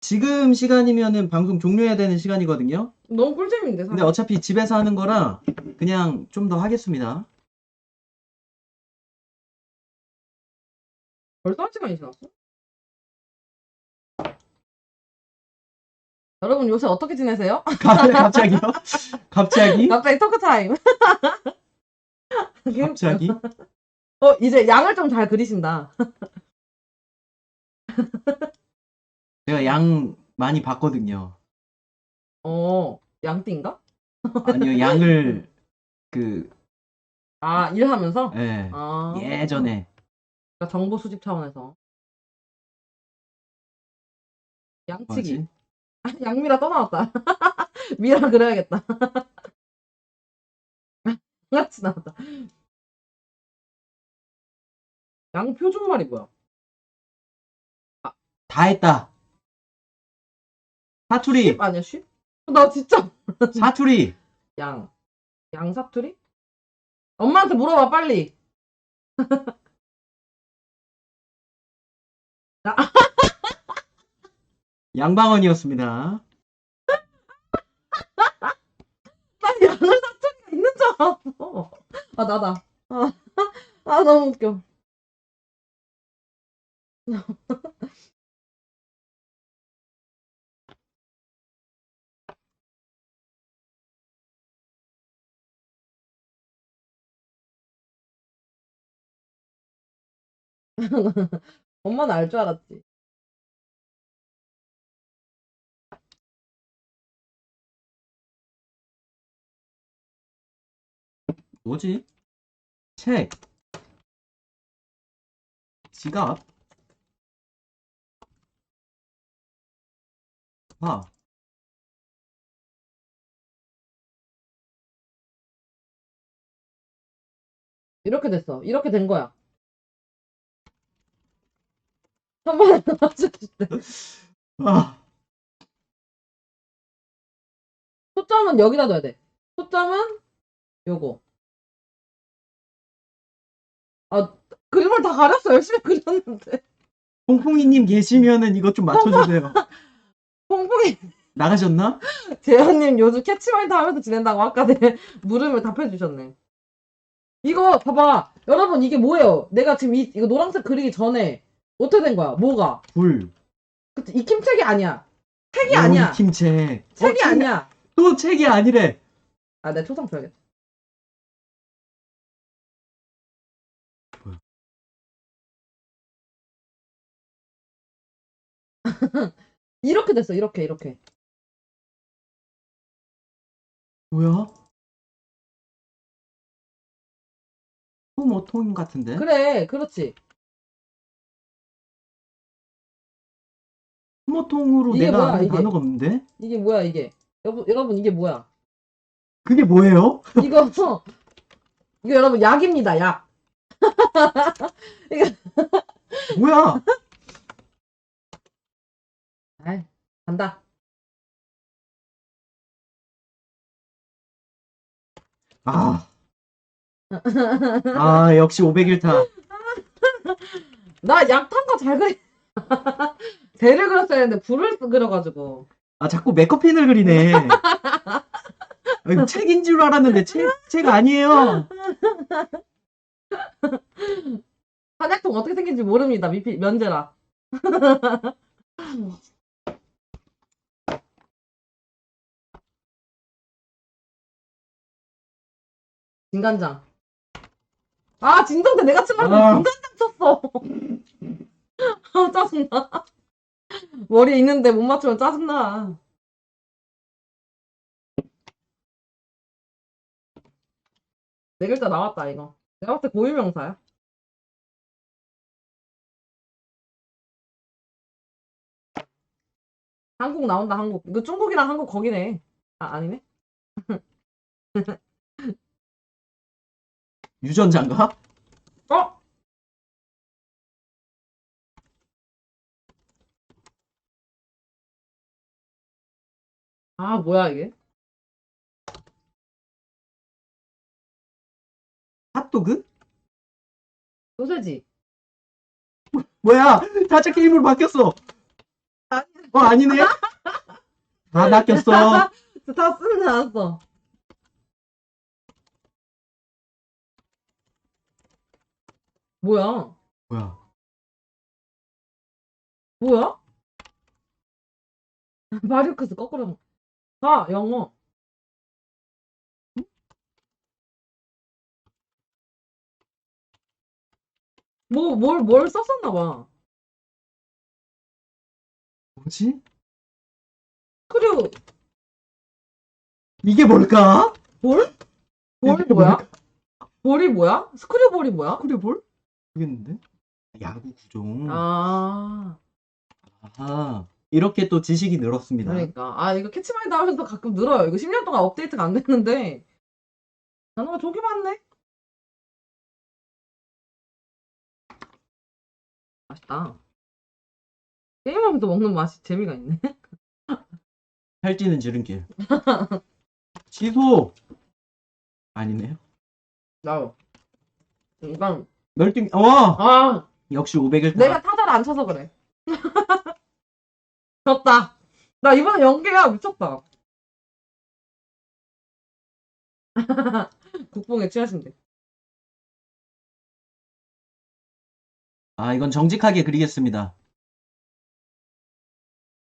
지금 시간이면은 방송 종료해야 되는 시간이거든요. 너무 꿀잼인데, 근데 사실. 어차피 집에서 하는 거라 그냥 좀 더 하겠습니다. 벌써 한 시간이 지났어? 여러분 요새 어떻게 지내세요? 갑자기요? 갑자기? 갑자기 토크 타임. 갑자기? 이제 양을 좀 잘 그리신다. 제가 양 많이 봤거든요. 양띠인가? 아니요, 양을 그 일하면서? 예, 아, 예전에 그러니까 정보 수집 차원에서. 양치기. 뭐지? 양미라 떠나왔다. 미라 그려야겠다. 같이 나왔다. 양 표준말이 뭐야? 다 했다. 사투리, 쉽 아니야, 쉽? 나 진짜 사투리. 양사투리? 엄마한테 물어봐, 빨리. 양방언이었습니다. 나 양을 사투리가 있는 줄 알았어. 나다. 너무 웃겨. 엄마는 알 줄 알았지. 뭐지? 책, 지갑, 화. 이렇게 됐어. 이렇게 된 거야. 한 번에 맞춰줄 때. 아, 초점은 여기다 둬야 돼. 초점은 요거. 그림을 다 가렸어. 열심히 그렸는데. 퐁퐁이님 계시면은 이것 좀 맞춰주세요. 퐁퐁이 나가셨나? 재현님 요즘 캐치마인드 하면서 지낸다고 아까 내 물음을 답해주셨네. 이거 봐봐. 여러분 이게 뭐예요? 내가 지금 이거 노란색 그리기 전에 어떻게 된 거야? 뭐가? 불. 그치, 익힘책이 아니야. 책이 아니야. 김책. 책이 아니야. 또 책이 아니래. 내가 초성 줘야겠다. 뭐야? 이렇게 됐어. 이렇게. 뭐야? 통 같은데? 그래. 그렇지. 통으로 이게 내가 뭐야, 아는 이게? 단어가 없는데? 이게 뭐야, 이게? 여러분, 이게 뭐야? 그게 뭐예요? 이거, 이거 여러분, 약입니다, 약. 뭐야? 아이, 간다. 아. 역시 501타. 나 약 탄 거 잘 그리. 배를 그렸어야 했는데, 불을 그려가지고. 자꾸 메커핀을 그리네. 이거 책인 줄 알았는데 책 아니에요. 한약통 어떻게 생긴지 모릅니다, 면제라. 진간장. 진동대 내가 친 말고 진간장 쳤어. 짜증나. 머리에 있는데 못 맞추면 짜증나. 네 글자 나왔다, 이거. 내가 봤을 때 고유명사야. 한국 나온다, 한국. 이거 중국이랑 한국 거기네. 아니네. 유전자인가? 어? 뭐야, 이게? 핫도그? 소세지. 뭐야? 다짜 게임으로 바뀌었어. 아니네. 다 낚였어. 다 쓰지 않았어. 뭐야? 뭐야? 뭐야? 마리오크스 거꾸로. 아, 영어. 뭘 썼었나봐. 뭐지? 그리고, 이게 뭘까? 볼? 볼 이게 뭐야? 뭘까? 볼이 뭐야? 스크류볼이 뭐야? 스크류볼? 모르겠는데? 야구 구종. 아, 아, 이렇게 또 지식이 늘었습니다. 그러니까. 아, 이거 캐치마인드 하면서 가끔 늘어요. 이거 10년 동안 업데이트가 안 됐는데. 단어가 저기 많네? 맛있다. 게임하면서 먹는 맛이 재미가 있네. 살찌는 지름길. 취소! 아니네요. 나요. 이건, 멸등, 와! 아, 역시 500일 내가 타자를 안 쳐서 그래. 졌다. 나 이번에 연계야. 미쳤다. 국뽕에 취하신대. 아, 이건 정직하게 그리겠습니다.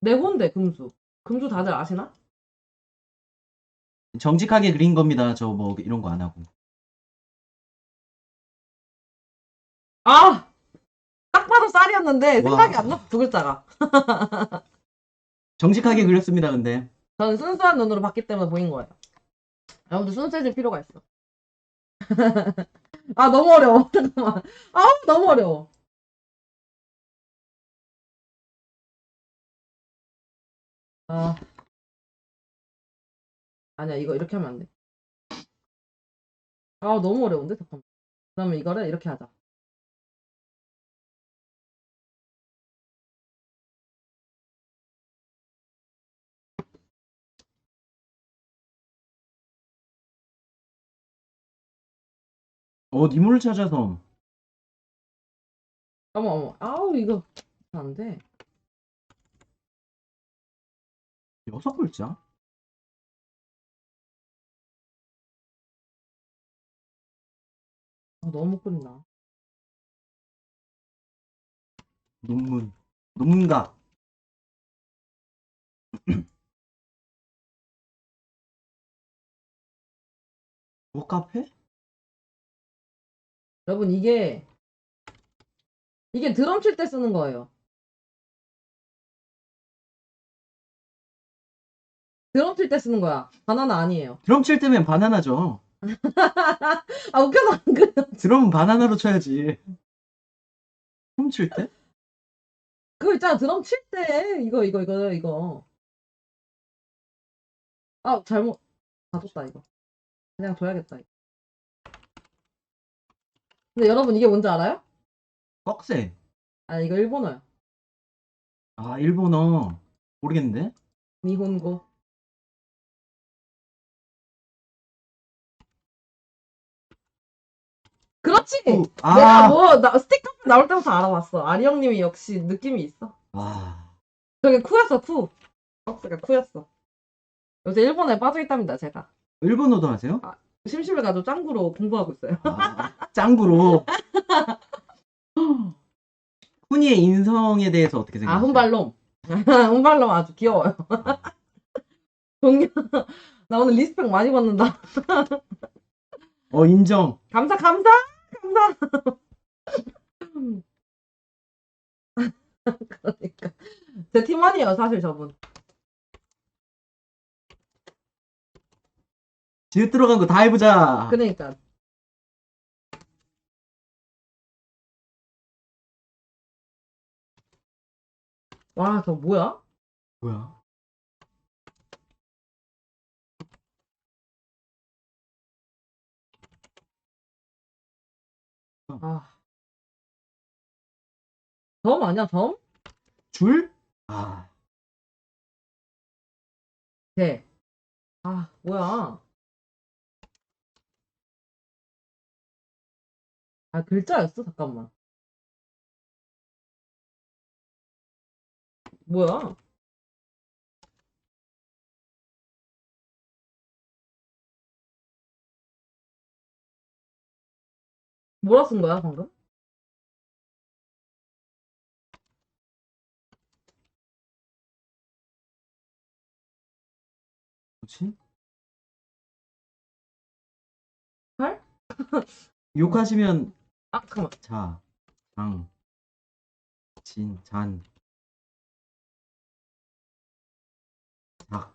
내호인데, 금수. 금수 다들 아시나? 정직하게 그린 겁니다. 저 뭐 이런 거 안 하고. 아! 딱 봐도 쌀이었는데 생각이 와. 안 났어, 두 글자가. 정직하게 그렸습니다, 근데. 저는 순수한 눈으로 봤기 때문에 보인 거예요. 여러분들 순수해질 필요가 있어. 아, 너무 어려워. 잠깐만. 아, 너무 어려워. 아, 아니야, 이거 이렇게 하면 안 돼. 아, 너무 어려운데? 잠깐만. 그러면 이거를 이렇게 하자. 니물을 찾아서. 어머, 어머. 아우, 이거 안 돼. 6글자? 아, 너무 끓인다. 논문. 논문가. 뭐 카페? 여러분, 이게 드럼 칠 때 쓰는 거예요. 드럼 칠 때 쓰는 거야. 바나나 아니에요. 드럼 칠 때면 바나나죠. 아, 웃겨서 안 그래. 드럼은 바나나로 쳐야지. 춤출 때? 그거 있잖아, 드럼 칠 때. 이거. 아, 잘못. 가졌다, 이거. 그냥 줘야겠다. 이거. 근데 여러분, 이게 뭔지 알아요? 꺽쇠. 아, 이거 일본어야. 아, 일본어. 모르겠는데? 니혼고. 그렇지! 내가 아. 스티커 나올 때부터 알아봤어. 아리 형님이 역시 느낌이 있어. 와. 저게 쿠였어, 쿠. 박스가 쿠였어. 요새 일본에 빠져있답니다, 제가. 일본어도 하세요? 심심해가지고 짱구로 공부하고 있어요. 짱구로. 훈이의 인성에 대해서 어떻게 아, 생각하세요? 훈발롬. 훈발롬 아주 귀여워요. 동료. 나 오늘 리스펙 많이 받는다. 인정. 감사. 그러니까. 제 팀원이에요, 사실 저분. 지읒 들어간 거 다 해보자. 그러니까. 와, 저 뭐야? 뭐야? 아. 점 아니야, 점? 줄? 아, 대. 아, 뭐야. 아, 글자였어? 잠깐만. 뭐야? 뭐라 쓴 거야, 방금? 뭐지? 할? 욕하시면 아, 잠깐만. 자, 장, 진, 잔, 작,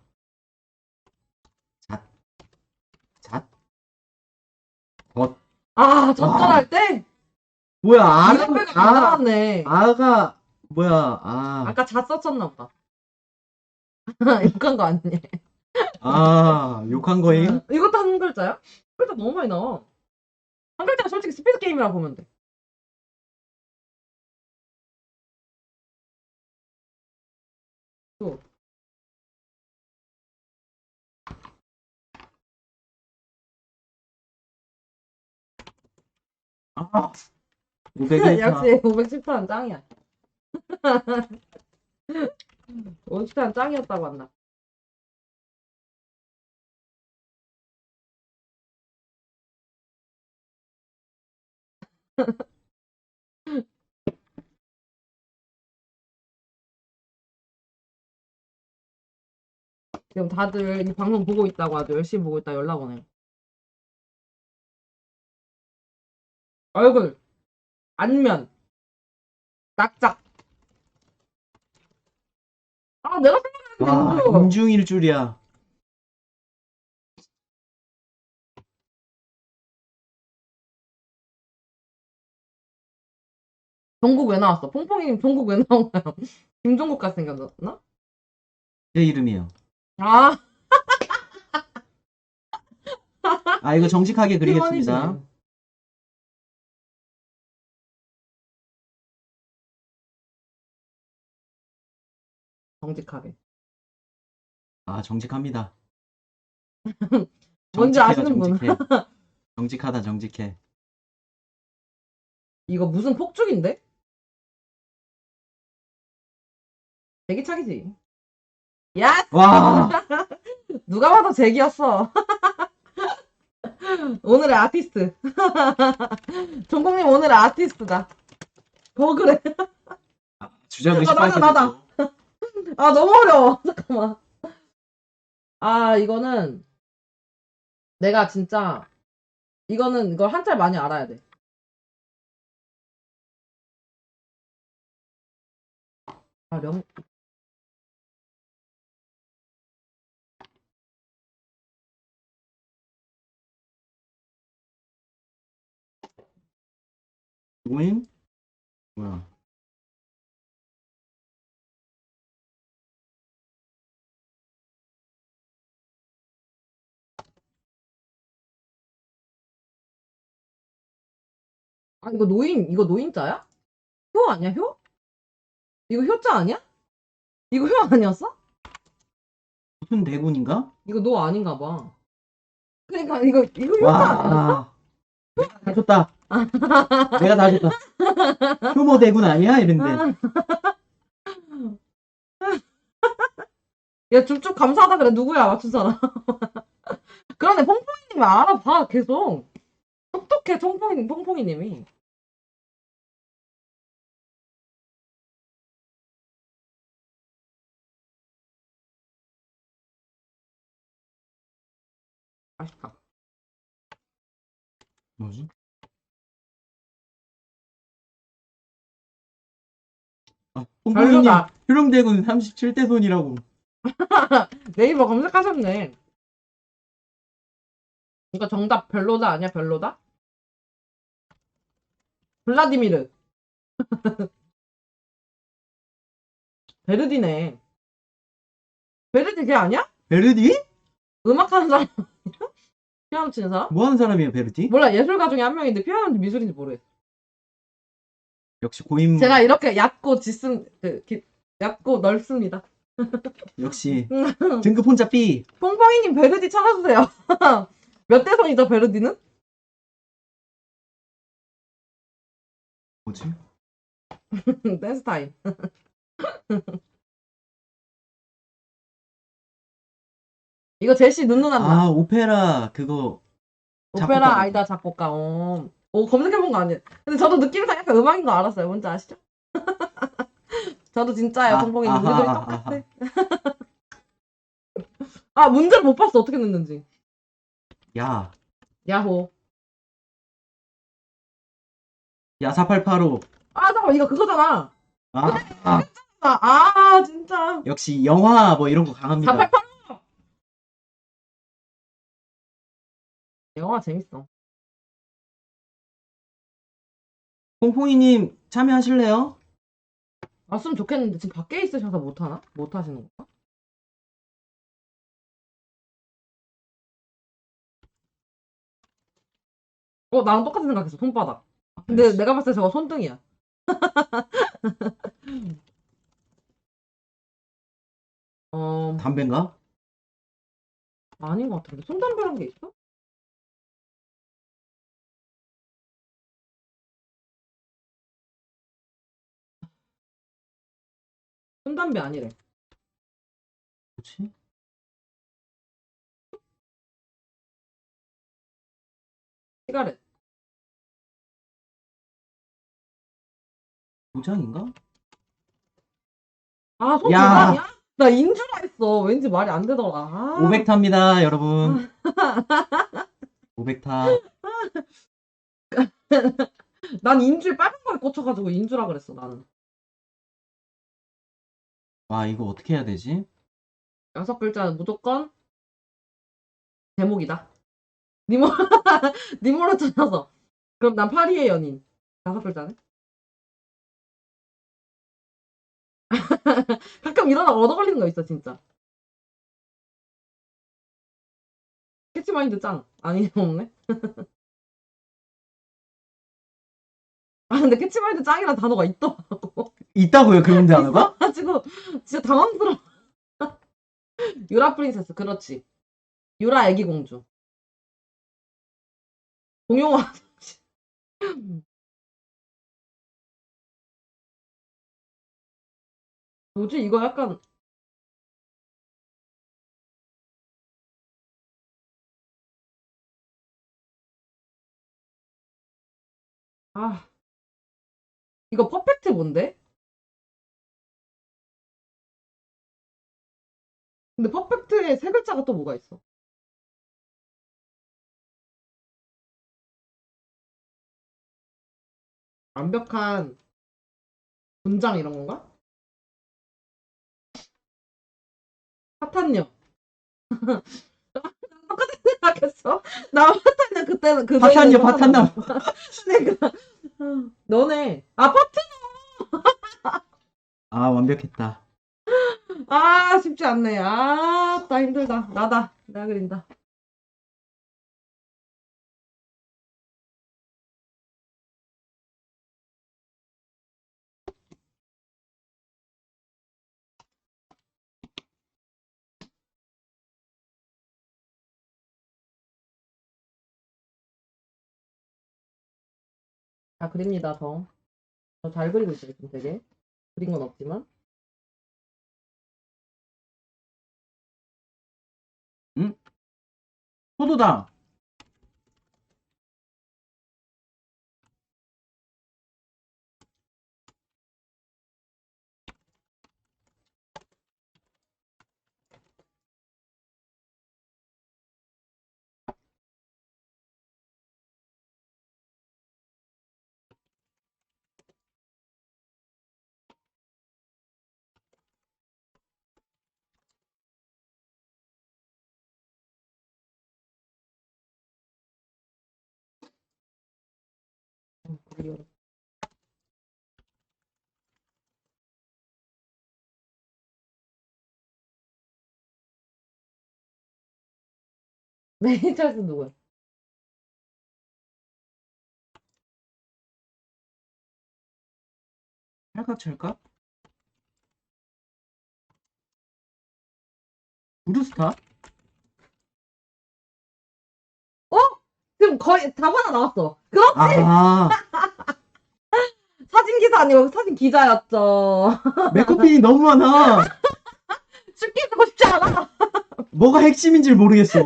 잣, 잣, 덧. 아, 적절할 때? 뭐야, 이름표가 다 나왔네. 아가, 뭐야, 아, 아까 자 썼었나 보다. 욕한 거 아니니? 욕한 거임? 이것도 한 글자야? 글자 너무 많이 나와. 한 글자가 솔직히 스피드 게임이라고 보면 돼. 또. 아, 500일 역시 510판 짱이야. 510판 짱이었다고 한다. 지금 다들 이 방송 보고 있다고 아주 열심히 보고 있다 연락 오네. 얼굴, 안면, 짝짝. 아, 내가 와, 생각했는데 이거. 임중일 줄이야. 종국 왜 나왔어? 퐁퐁이님 종국 왜 나온 거야? 김종국 같이 생겼나? 제 이름이에요. 아, 이거 정직하게 그리겠습니다. 팀원이시네. 정직하게. 정직합니다. 뭔지 정직해요, 아시는 분. 정직해. 정직하다, 정직해. 이거 무슨 폭죽인데? 제기차기지. 야! 와, 누가 봐도 제기였어. 오늘의 아티스트. 종국님 오늘의 아티스트다. 그래. 주작을 나다, 시작하게 나다. 됐어. 아, 너무 어려워. 잠깐만. 아, 이거는 내가 진짜 이거는 이걸 한자를 많이 알아야 돼. 아, 누구임? 뭐야? 아, 이거 노인자야? 효 아니야, 효? 이거 효자 아니야? 이거 효 아니었어? 무슨 대군인가? 이거 노 아닌가 봐. 그러니까 이거 효자 아니었어? 와, 내가 다 줬다. 내가 다 줬다. 효모 대군 아니야? 이랬는데. 야, 줍줍 감사하다 그래. 누구야, 맞춘 사람. 그러네, 퐁퐁이님이 알아봐, 계속. 똑똑해, 퐁퐁이님이. 아쉽다. 뭐지? 뽕뽕이님, 별로다. 효룡대군 37대 손이라고. 네이버 검색하셨네. 이거 정답 별로다 아니야, 별로다? 블라디미르. 베르디네. 베르디 걔 아니야? 베르디? 음악하는 사람, 피아노 치는 사람? 뭐 하는 사람이에요, 베르디? 몰라, 예술가 중에 한 명인데 피아노인지 미술인지 모르겠어. 역시 고인물. 제가 이렇게 얕고 넓습니다. 역시. 등급 혼자 B. 퐁퐁이님 베르디 찾아주세요. 몇 대 손이죠, 베르디는? 뭐지? 댄스 타임. 이거 제시 눈누난다. 오페라, 그거. 오페라 작곡가. 아이다 작곡가. 검색해본 거 아니에요. 근데 저도 느낌상 약간 음악인 거 알았어요. 뭔지 아시죠? 저도 진짜예요, 성공이님. 우리 둘이 똑같아. 아, 문제를 못 봤어. 어떻게 냈는지. 야, 야호. 야, 4885. 아, 잠깐만. 이거 그거잖아. 아, 진짜. 역시 영화 뭐 이런 거 강합니다. 488. 영화 재밌어. 퐁퐁이님 참여하실래요? 왔으면 좋겠는데 지금 밖에 있으셔서 못하나? 못하시는 건가? 나랑 똑같은 생각했어. 손바닥. 근데 내가 봤을 때 저거 손등이야. 담배인가? 아닌 것 같은데. 손담배란 게 있어? 손담배 아니래. 뭐지? 시가렛. 도장인가? 손 야. 도장이야? 나 인주라 했어. 왠지 말이 안 되더라. 500타입니다, 여러분. 500타. 난 인주에 빨간 거에 꽂혀가지고 인주라 그랬어, 나는. 와, 이거 어떻게 해야 되지? 6글자는 무조건 제목이다. 니모, 니모를 찾아서. 그럼 난 파리의 연인. 5글자네? 가끔 이러다가 얻어 걸리는 거 있어, 진짜. 캐치마인드 짱. 아니, 없네. 근데 캐치마인드 짱이라는 단어가 있더라고. 있다고요, 그런 단어가? 가지고 진짜 당황스러워. 유라 프린세스, 그렇지. 유라 애기 공주. 공용화. 뭐지? 이거 약간 이거 퍼펙트 뭔데? 근데 퍼펙트에 3글자가 또 뭐가 있어? 완벽한 문장 이런 건가? 파탄녀. 똑같은 생각했어. 나 파탄녀 그때는 그 파탄녀, 파탄남. 그러니까 너네 퍼트. 완벽했다. 쉽지 않네. 나 힘들다. 나다. 내가 그린다. 그립니다, 저 잘 그리고 있어요, 지금 되게. 그린 건 없지만. 응? 포도당. 그리고 찰스 누구야? 찰칵찰칵? 브루스타? 지금 거의 답 하나 나왔어. 그렇지! 아, 사진 기사 아니고 사진 기자였죠. 메커핀이 너무 많아. 쉽게 듣고 싶지 않아. 뭐가 핵심인지 모르겠어.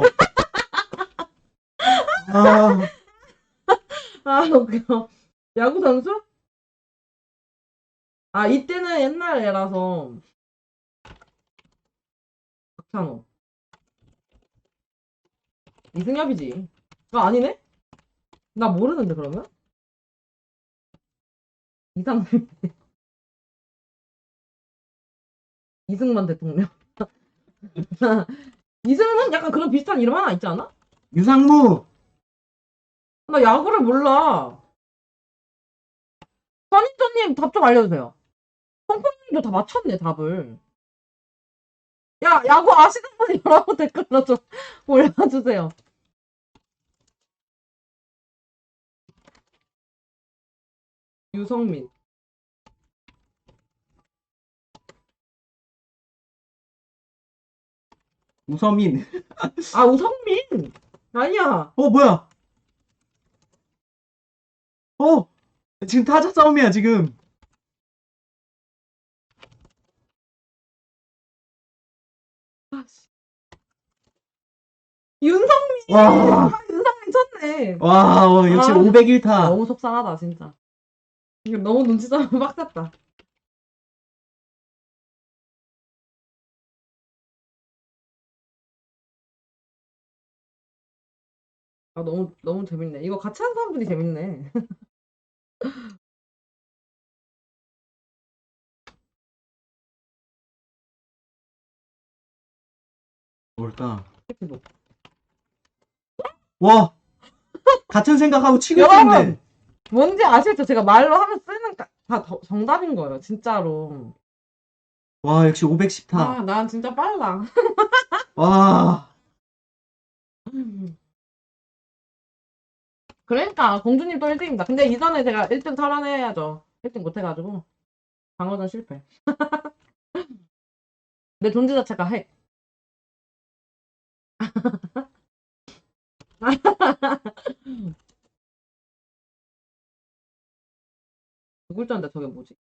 아, 웃겨. 야구 선수? 아, 이때는 옛날 애라서. 박찬호. 이승엽이지. 아, 아니네? 나 모르는데, 그러면? 이상, 이승만 대통령. 이승은 약간 그런 비슷한 이름 하나 있지 않아? 유상무. 나 야구를 몰라. 선인조님 답 좀 알려주세요. 펑펑님도 다 맞췄네, 답을. 야, 야구 아시는 분이 뭐라고 댓글로 좀 올려주세요. 유성민. 우서민. 아, 우성민! 아니야. 뭐야? 지금 타자 싸움이야, 지금. 아, 씨. 윤성민! 와, 아, 윤성민 쳤네. 역시 아, 501타. 너무 속상하다, 진짜. 이거 너무 눈치 싸움 빡셌다. 아, 너무 재밌네. 이거 같이 하는 사람들이 재밌네. 뭘까? 뭐. 와, 같은 생각하고 치고 여러분! 있는데. 뭔지 아시죠? 제가 말로 하면 쓰는 다 정답인 거예요, 진짜로. 와, 역시 510타. 아, 난 진짜 빨라. 와, 그러니까 공주님 또 1등입니다. 근데 이전에 제가 1등 탈환해야죠. 1등 못해가지고 방어전 실패. 내 존재 자체가 핵. 두 글자인데 저게 뭐지?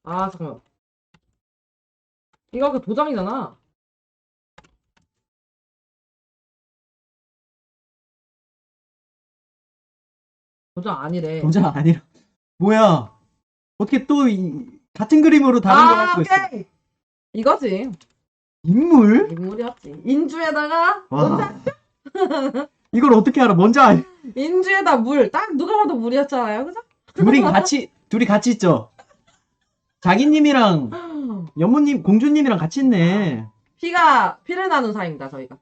아, 잠깐만. 이거 그 도장이잖아. 도장 아니래. 도장 아니라. 뭐야? 어떻게 또 같은 그림으로 다른 걸 할 수가 있어? 오케이. 이거지. 인물? 인물이었지. 인주에다가 와, 이걸 어떻게 알아? 먼저 알. 인주에다 물. 딱 누가 봐도 물이었잖아요. 그죠? 둘이 같이 있죠? 자기님이랑 연모님, 공주님이랑 같이 있네. 피를 나눈 사이입니다, 저희가.